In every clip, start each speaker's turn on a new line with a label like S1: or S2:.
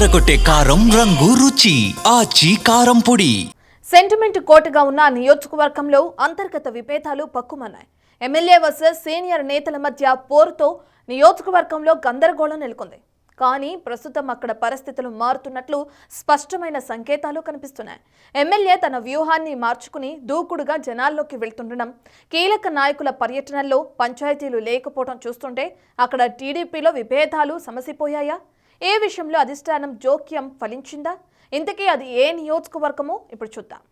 S1: అదరగొట్టే కారం రంగు రుచి ఆచి కారం పొడి.
S2: సెంటిమెంట్ కోటగా ఉన్న నియోజకవర్గంలో అంతర్గత విభేదాలు పక్కుమన్నాయి. ఎమ్మెల్యే వర్సెస్ సీనియర్ నేతల మధ్య పోరుతో నియోజకవర్గంలో గందరగోళం నెలకొంది. కానీ ప్రస్తుతం అక్కడ పరిస్థితులు మారుతున్నట్లు స్పష్టమైన సంకేతాలు కనిపిస్తున్నాయి. ఎమ్మెల్యే తన వ్యూహాన్ని మార్చుకుని దూకుడుగా జనాల్లోకి వెళ్తుండడం, కీలక నాయకుల పర్యటనల్లో పంచాయతీలు లేకపోవడం చూస్తుంటే అక్కడ టీడీపీలో విభేదాలు సమసిపోయాయా? ఏ విషయంలో అధిష్టానం జోక్యం ఫలించిందా? ఇంతకీ అది ఏ నియోజకవర్గమో ఇప్పుడు చూద్దాం.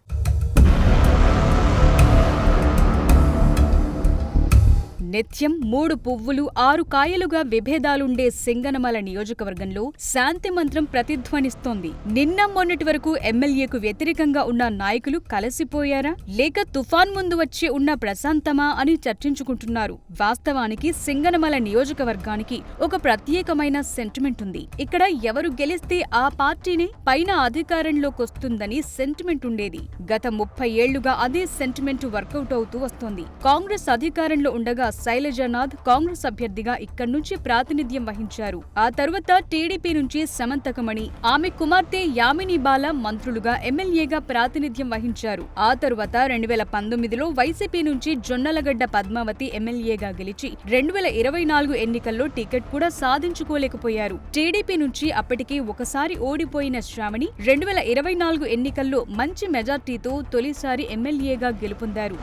S3: నిత్యం 3 పువ్వులు 6 కాయలుగా విభేదాలుండే సింగనమల నియోజకవర్గంలో శాంతి మంత్రం ప్రతిధ్వనిస్తోంది. నిన్న మొన్నటి వరకు ఎమ్మెల్యేకు వ్యతిరేకంగా ఉన్న నాయకులు కలసిపోయారా, లేక తుఫాన్ ముందు వచ్చి ఉన్న ప్రశాంతమా అని చర్చించుకుంటున్నారు. వాస్తవానికి సింగనమల నియోజకవర్గానికి ఒక ప్రత్యేకమైన సెంటిమెంట్ ఉంది. ఇక్కడ ఎవరు గెలిస్తే ఆ పార్టీనే పైన అధికారంలోకొస్తుందని సెంటిమెంట్ ఉండేది. గత 30 ఏళ్లుగా అదే సెంటిమెంట్ వర్కౌట్ అవుతూ వస్తోంది. కాంగ్రెస్ అధికారంలో ఉండగా శైలజానాథ్ కాంగ్రెస్ అభ్యర్థిగా ఇక్కడి నుంచి ప్రాతినిధ్యం వహించారు. ఆ తర్వాత టీడీపీ నుంచి సమంతకమణి, ఆమె కుమార్తె యామిని బాల మంత్రులుగా ఎమ్మెల్యేగా ప్రాతినిధ్యం వహించారు. ఆ తరువాత 2019లో వైసీపీ నుంచి జొన్నలగడ్డ పద్మావతి ఎమ్మెల్యేగా గెలిచి 2024 ఎన్నికల్లో టికెట్ కూడా సాధించుకోలేకపోయారు. టీడీపీ నుంచి అప్పటికి ఒకసారి ఓడిపోయిన శ్రావణి 2024 ఎన్నికల్లో మంచి మెజార్టీతో తొలిసారి ఎమ్మెల్యేగా గెలుపొందారు.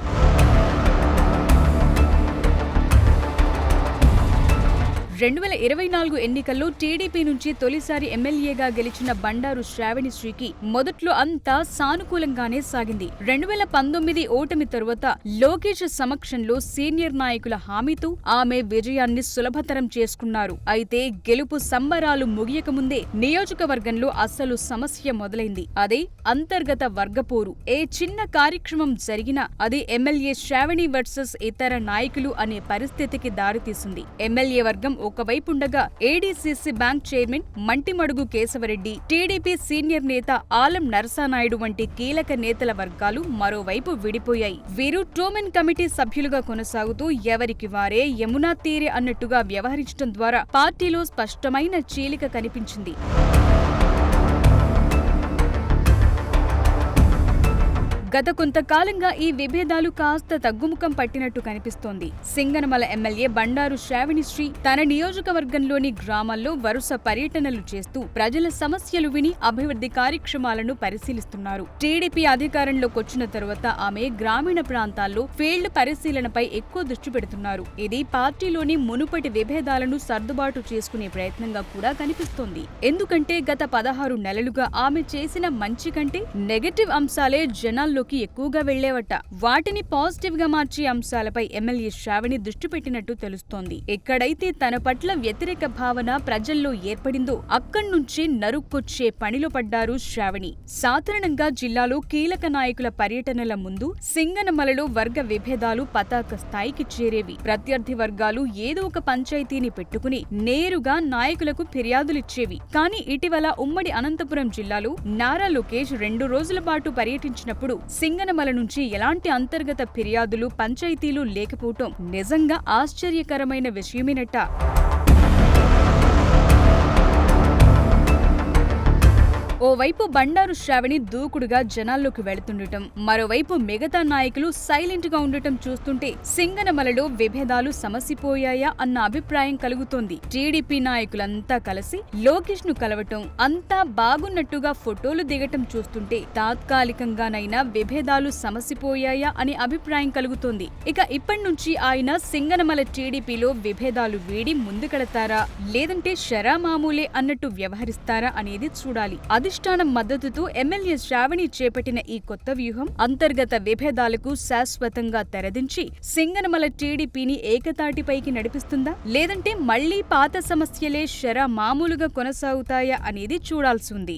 S3: 2024 ఎన్నికల్లో టీడీపీ నుంచి తొలిసారి ఎమ్మెల్యేగా గెలిచిన బండారు శ్రావణిశ్రీకి మొదట్లో అంతా సానుకూలంగానే సాగింది. 2019 ఓటమి తరువాత లోకేష్ సమక్షంలో సీనియర్ నాయకుల హామీతో ఆమె విజయాన్ని సులభతరం చేసుకున్నారు. అయితే గెలుపు సంబరాలు ముగియకముందే నియోజకవర్గంలో అసలు సమస్య మొదలైంది. అదే అంతర్గత వర్గపోరు. ఏ చిన్న కార్యక్రమం జరిగినా అది ఎమ్మెల్యే శ్రావణి వర్సెస్ ఇతర నాయకులు అనే పరిస్థితికి దారితీసింది. ఎమ్మెల్యే వర్గం ఒకవైపుండగా ADCC bank chairman Mantimadugu Keshavareddy, TDP senior నేత ఆలం నరసానాయుడు వంటి కీలక నేతల వర్గాలు మరోవైపు విడిపోయాయి. వీరు ట్రూమెన్ కమిటీ సభ్యులుగా కొనసాగుతూ ఎవరికి వారే యమునా తీరే అన్నట్టుగా వ్యవహరించడం ద్వారా పార్టీలో స్పష్టమైన చీలిక కనిపించింది. గత కొంతకాలంగా ఈ విభేదాలు కాస్త తగ్గుముఖం పట్టినట్టు కనిపిస్తోంది. సింగనమల ఎమ్మెల్యే బండారు శ్రావణిశ్రీ తన నియోజకవర్గంలోని గ్రామాల్లో వరుస పర్యటనలు చేస్తూ ప్రజల సమస్యలు విని అభివృద్ధి కార్యక్రమాలను పరిశీలిస్తున్నారు. టీడీపీ అధికారంలోకొచ్చిన తరువాత ఆమె గ్రామీణ ప్రాంతాల్లో ఫీల్డ్ పరిశీలనపై ఎక్కువ దృష్టి పెడుతున్నారు. ఇది పార్టీలోని మునుపటి విభేదాలను సర్దుబాటు చేసుకునే ప్రయత్నంగా కూడా కనిపిస్తోంది. ఎందుకంటే గత 16 నెలలుగా ఆమె చేసిన మంచి కంటే నెగటివ్ అంశాలే జనాల్లో ఎక్కువగా వెళ్లేవట. వాటిని పాజిటివ్ గా మార్చే అంశాలపై ఎమ్మెల్యే శ్రావణి దృష్టి పెట్టినట్టు తెలుస్తోంది. ఎక్కడైతే తన పట్ల వ్యతిరేక భావన ప్రజల్లో ఏర్పడిందో అక్కడి నుంచి నరుక్కొచ్చే పనిలో పడ్డారు శ్రావణి. సాధారణంగా జిల్లాలో కీలక నాయకుల పర్యటనల ముందు సింగనమలలో వర్గ విభేదాలు పతాక స్థాయికి చేరేవి. ప్రత్యర్థి వర్గాలు ఏదో ఒక పంచాయతీని పెట్టుకుని నేరుగా నాయకులకు ఫిర్యాదులిచ్చేవి. కానీ ఇటీవల ఉమ్మడి అనంతపురం జిల్లాలో నారా లోకేష్ 2 రోజుల పాటు పర్యటించినప్పుడు సింగనమల నుంచి ఎలాంటి అంతర్గత ఫిర్యాదులు, పంచాయతీలు లేకపోవటం నిజంగా ఆశ్చర్యకరమైన విషయమేనట. ఓవైపు బండారు శ్రావణి దూకుడుగా జనాల్లోకి వెళుతుండటం, మరోవైపు మిగతా నాయకులు సైలెంట్ గా ఉండటం చూస్తుంటే సింగనమలలో విభేదాలు సమసిపోయాయా అన్న అభిప్రాయం కలుగుతోంది. టీడీపీ నాయకులంతా కలిసి లోకేష్ ను కలవటం, అంతా బాగున్నట్టుగా ఫోటోలు దిగటం చూస్తుంటే తాత్కాలికంగానైనా విభేదాలు సమసిపోయాయా అనే అభిప్రాయం కలుగుతోంది. ఇక ఇప్పటి నుంచి ఆయన సింగనమల టీడీపీలో విభేదాలు వీడి ముందుకెళతారా, లేదంటే షరా మామూలే అన్నట్టు వ్యవహరిస్తారా అనేది చూడాలి. అధిష్టానం మద్దతుతో ఎమ్మెల్యే శ్రావణి చేపట్టిన ఈ కొత్త వ్యూహం అంతర్గత విభేదాలకు శాశ్వతంగా తెరదించి సింగనమల టీడీపీని ఏకతాటిపైకి నడిపిస్తుందా, లేదంటే మళ్లీ పాత సమస్యలే షరా మామూలుగా కొనసాగుతాయా అనేది చూడాల్సి ఉంది.